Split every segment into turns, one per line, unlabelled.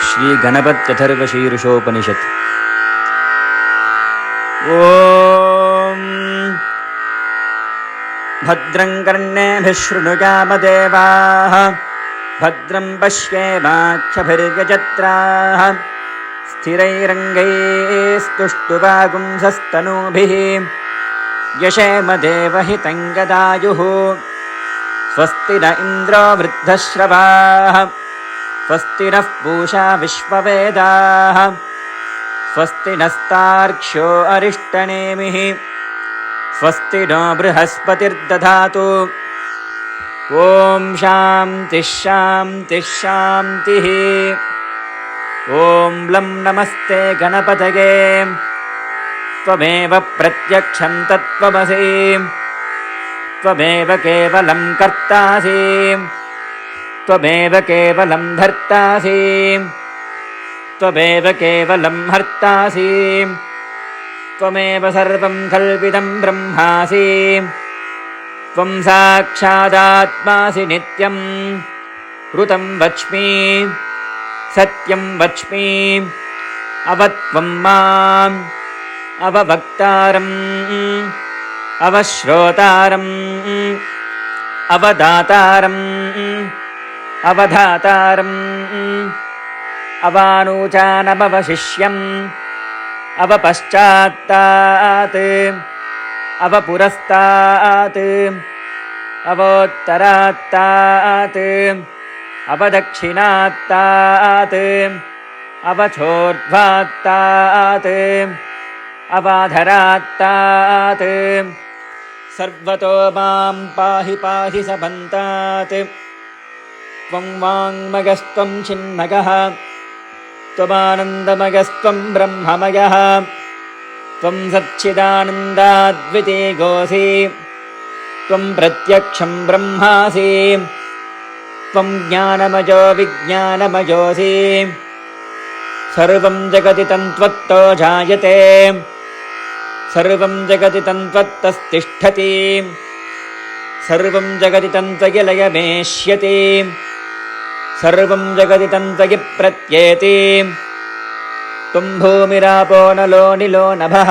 ಶ್ರೀ ಗಣಪತ್ಯಥರ್ವಶೀರ್ಷೋಪನಿಷತ್. ಓಂ ಭದ್ರಂ ಕರ್ಣೇಭಿಃ ಶೃಣುಯಾಮದೇವಾಃ ಭದ್ರಂ ಪಶ್ಯೇಮಾಕ್ಷಭಿರ್ಯಜತ್ರಾಃ ಸ್ಥಿರೈರಂಗೈಸ್ತುಷ್ಟುವಾಗುಂಸಸ್ತನೂಭಿಃ ಯಶೇಮ ದೇವಹಿತಂ ಯದಾಯುಃ. ಸ್ವಸ್ತಿ ನ ಇಂದ್ರೋ ವೃದ್ಧಶ್ರವಾಃ ಸ್ವಸ್ತಿ ನಃ ಪೂಷಾ ವಿಶ್ವವೇದಾಃ ಸ್ವಸ್ತಿ ನಸ್ತಾರ್ಕ್ಷ್ಯೋ ಅರಿಷ್ಟನೇಮಿಃ ಸ್ವಸ್ತಿ ನೋ ಬೃಹಸ್ಪತಿರ್ದಧಾತು. ಓಂ ಶಾಂತಿಃ ಶಾಂತಿಃ ಶಾಂತಿಃ. ಓಂ ಲಂ ನಮಸ್ತೆ ಗಣಪತಯೇ ತ್ವಮೇವ ಪ್ರತ್ಯಕ್ಷಂ ತತ್ತ್ವಮಸಿ ತ್ವಮೇವ ಕೇವಲಂ ಕರ್ತಾಸಿ ತ್ವಮೇವ ಕೇವಲಂ ಧರ್ತಾಸಿ ತ್ವಮೇವ ಕೇವಲಂ ಹರ್ತಾಸಿ ತ್ವಮೇವ ಸರ್ವಂ ಕಲ್ಪಿತಂ ಬ್ರಹ್ಮಾಸಿ ತ್ವಂ ಸಾಕ್ಷಾದಾತ್ಮಾಸಿ ನಿತ್ಯಂ. ಋತಂ ವಚ್ಮಿ ಸತ್ಯಂ ವಚ್ಮಿ ಅವತ್ವಂ ಮಾಂ ಅವವಕ್ತಾರಂ ಅವಶ್ರೋತಾರಂ ಅವದಾತಾರಂ ಅವಧಾತಾರಂ ಅವಾನೂಚಾನವಶಿಷ್ಯಂ ಅವಪಶ್ಚಾತ್ತಾತ್ ಅವಪುರಸ್ತಾತ್ ಅವೋತ್ತರಾತ್ತಾತ್ ಅವದಕ್ಷಿಣಾತ್ತಾತ್ ಅವಚೋರ್ಧ್ವಾತ್ತಾತ್ ಅವಾಧರಾತ್ತಾತ್. ಸರ್ವತೋ ಮಾಂ ಪಾಹಿ ಪಾಹಿ ಸಬಂತಾತ್. ತ್ವಂ ವಾಂಗ್ಮಯಸ್ತ್ವಂ ಚಿನ್ಮಯಃ ತ್ವಮಾನಂದಮಯಸ್ತ್ವಂ ಬ್ರಹ್ಮಮಯಃ ತ್ವಂ ಸಚ್ಚಿದಾನಂದಾದ್ವಿತೀಯೋऽಸಿ ತ್ವಂ ಪ್ರತ್ಯಕ್ಷಂ ಬ್ರಹ್ಮಾಸಿ ತ್ವಂ ಜ್ಞಾನಮಯೋ ವಿಜ್ಞಾನಮಯೋऽಸಿ. ಸರ್ವಂ ಜಗತಿ ತನ್ತ್ವತ್ತೋ ಜಾಯತೆ ಸರ್ವಂ ಜಗತಿ ತನ್ತ್ವತ್ತಸ್ತಿಷ್ಠತಿ ಸರ್ವಂ ಜಗತಿ ತನ್ತ್ವಯಲಯಮೇಷ್ಯತಿ ಸರ್ವಂ ಜಗತಿ ತನ್ತ್ವಯಿ ಪ್ರತ್ಯೇತಿ. ತ್ವಂ ಭೂಮಿರಾಪೋ ನಲೋ ನಿಲೋ ನಭಃ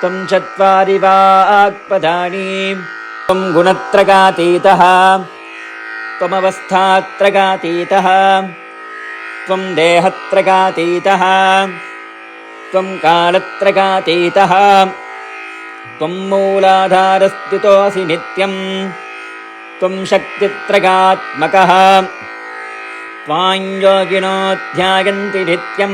ತ್ವಂ ಚತ್ವಾರಿ ವಾಕ್ಪದಾನಿ ತ್ವಂ ಗುಣತ್ರಯಾತೀತಃ ತ್ವಮವಸ್ಥಾತ್ರಯಾತೀತಃ ತ್ವಂ ದೇಹತ್ರಯಾತೀತಃ ತ್ವಂ ಕಾಲತ್ರಯಾತೀತಃ ತ್ವಂ ಮೂಲಾಧಾರಸ್ಥಿತೋऽಸಿ ನಿತ್ಯಂ ತ್ವಂ ಶಕ್ತಿತ್ರಯಾತ್ಮಕಃ ತ್ವಾಂ ಯೋಗಿನೋ ಧ್ಯಾಯನ್ತಿ ನಿತ್ಯಂ.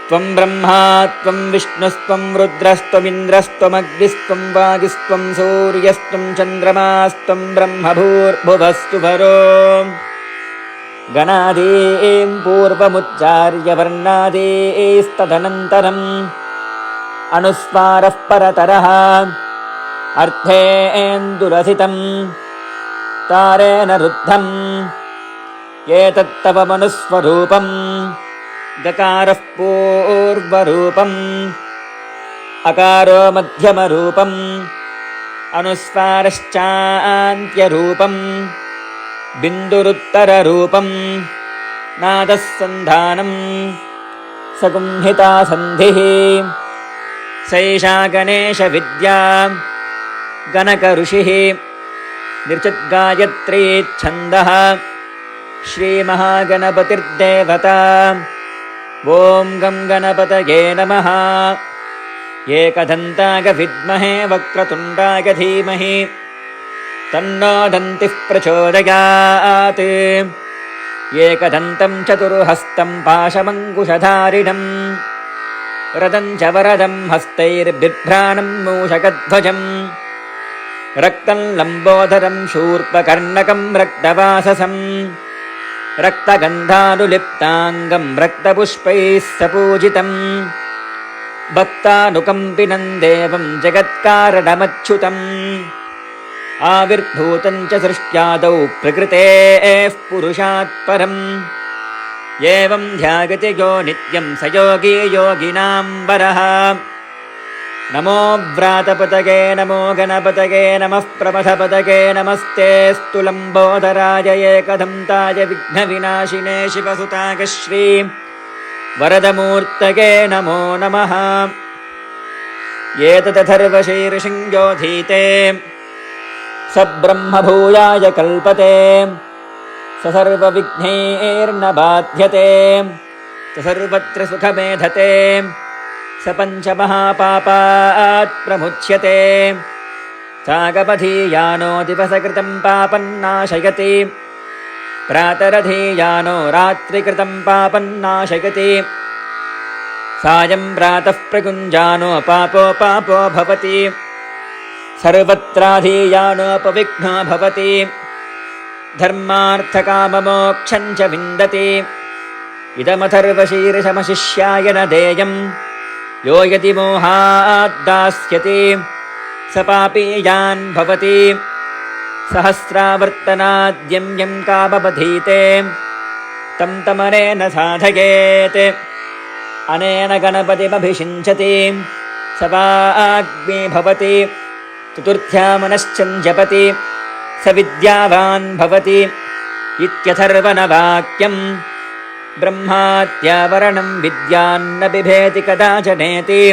ತ್ವಂ ಬ್ರಹ್ಮಾ ತ್ವಂ ವಿಷ್ಣುಸ್ತ್ವಂ ರುದ್ರಸ್ತ್ವಮಿಂದ್ರಸ್ತ್ವಮಗ್ನಿಸ್ತ್ವಂ ವಾಯುಸ್ತ್ವಂ ಸೂರ್ಯಸ್ತ್ವಂ ಚಂದ್ರಮಾಸ್ತ್ವಂ ಬ್ರಹ್ಮಭೂರ್ಭುವಸ್ತು ಪರೋ. ಗಣಾದೀಂ ಪೂರ್ವಮುಚ್ಚಾರ್ಯ ವರ್ಣಾದೀಸ್ತದನಂತರಂ ಅನುಸ್ವಾರಃ ಪರತರಃ ಅರ್ಥೇಂದುರಸಿತಂ ತಾರೇಣ ರುದ್ಧಂ. ಏತತ್ತವ ಮನುಸ್ವರೂಪಂ ಗಕಾರಃ ಪೂರ್ವರೂಪಂ ಅಕಾರೋ ಮಧ್ಯಮರೂಪಂ ಅನುಸ್ವಾರಶ್ಚಾಂತ್ಯರೂಪಂ ಬಿಂದುರುತ್ತರರೂಪಂ ನಾದಃ ಸಂಧಾನಂ ಸಗುಂಹಿತಾ ಸಂಧಿಃ. ಸೈಷಾ ಗಣೇಶ ವಿದ್ಯಾ ಗಣಕ ಋಷಿಃ ನಿರ್ಚದ್ಗಾಯತ್ರೀ ಛಂದಃ ಶ್ರೀಮಹಾಗಣಪತಿರ್ದೇವತಾ. ಓಂ ಗಂ ಗಣಪತಯೇ ನಮಃ. ಏಕದಂತಾಯ ವಿದ್ಮಹೇ ವಕ್ರತುಂಡಾಯ ಧೀಮಹಿ ತನ್ನೋ ದಂತಿಃ ಪ್ರಚೋದಯಾತ್. ಏಕದಂತಂ ಚತುರ್ಹಸ್ತಂ ಪಾಶಮಂಕುಶಧಾರಿಣಂ ರದಂ ಚ ವರದಂ ಹಸ್ತೈರ್ಬಿಭ್ರಾಣಂ ಮೂಷಕಧ್ವಜಂ ರಕ್ತಂ ಲಂಬೋದರಂ ಶೂರ್ಪಕರ್ಣಕಂ ರಕ್ತವಾಸಸಂ ರಕ್ತಗಂಧಾನುಲಿಪ್ತಾಂಗಂ ರಕ್ತಪುಷ್ಪೈಃ ಸಪೂಜಿತಂ ಭಕ್ತಾನುಕಂಪಿನಂ ದೇವಂ ಜಗತ್ಕಾರಣಮಚ್ಯುತಂ. ಆವಿರ್ಭೂತಂ ಚ ಸೃಷ್ಟ್ಯಾದೌ ಪ್ರಕೃತೇಃ ಪುರುಷಾತ್ ಪರಂ. ಏವಂ ಧ್ಯಾಯತೆ ಯೋ ನಿತ್ಯಂ ಸ ಯೋಗಿ ಯೋಗಿನಾಂ ವರಃ. नमो व्रातपतगे नमो गणपतगे नमः प्रमथपतगे नमस्तेऽस्तु लम्बोदराय एकदन्ताय विघ्नविनाशिने शिवसुतागश्री वरदमूर्तये नमो नमः। एतदथर्वशीर्षञ्जोधीते स ब्रह्मभूयाय कल्पते स सर्वविघ्नैर्न बाध्यते स सर्वत्र सुखमेधते स पञ्चमहापापात् प्रमुच्यते सागमधीयानो दिवसकृतं पापन्नाशयति प्रातरधीयानो रात्रिकृतं पापन्नाशयति सायं प्रातः प्रकुञ्जानो पापो भवति सर्वत्राधीयानोपविघ्नो भवति धर्मार्थकाममोक्षं च विन्दति इदमथर्वशीर्षमशिष्याय न देयं यो यदि मोहाद्दास्यति स पापीयान् भवति सहस्रावर्तनाद्यं यं कामबधीते तं तमनेन साधयेत् अनेन गणपतिमभिषिञ्चति स वाग्मी भवति चतुर्थ्यामनश्चं जपति स विद्यावान् भवति इत्यथर्वणवाक्यम् ब्रह्मात्यावरणं विद्यान्न बिभेति कदाचनेति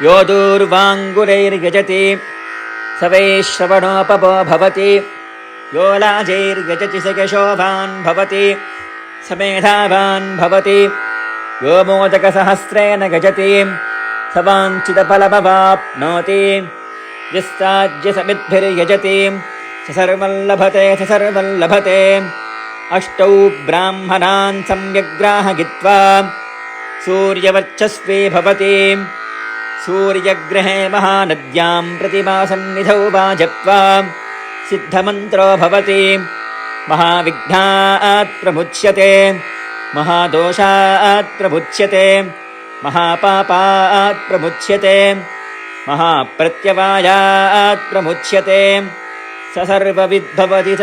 यो दूर्वाङ्गुरैर्यजति स वै श्रवणोपपो भवति यो लाजैर्यजति स यशोवान् भवति स मेधावान् भवति यो मोदकसहस्रेण गजति स वाञ्छितफलमवाप्नोति यस्ताज्यसमिद्भिर्यजति स सर्वं लभते अष्टौ ब्राह्मणान् सम्यग्राहयित्वा सूर्यवर्चस्वी भवति सूर्यग्रहे महानद्यां प्रतिमासन्निधौ वा जप्त्वा सिद्धमन्त्रो भवति महाविघ्नात् प्रमुच्यते महादोषात् प्रमुच्यते महापापात् प्रमुच्यते महाप्रत्यवायात् प्रमुच्यते स सर्वविद्भवति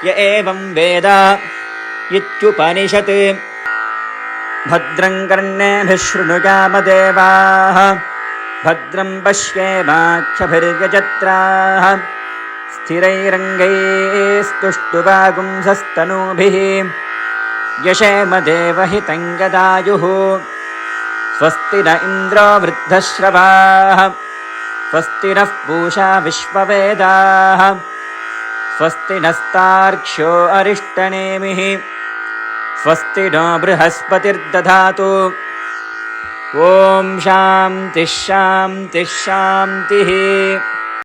य एवं वेद इत्युपनिषत्। भद्रं कर्णेभिः शृणुयामदेवाः भद्रं पश्येमाक्षभिर्यजत्राः स्थिरैरङ्गैस्तुष्टुवागुंसस्तनूभिः यशेमदेवहितं यदायुः स्वस्ति न इन्द्रो वृद्धश्रवाः स्वस्ति नः पूषा विश्ववेदाः स्वस्ति नस्तार्क्ष्यो अरिष्टनेमिः स्वस्ति नो बृहस्पतिर्दधातु। ॐ शान्तिः शान्तिः शान्तिः।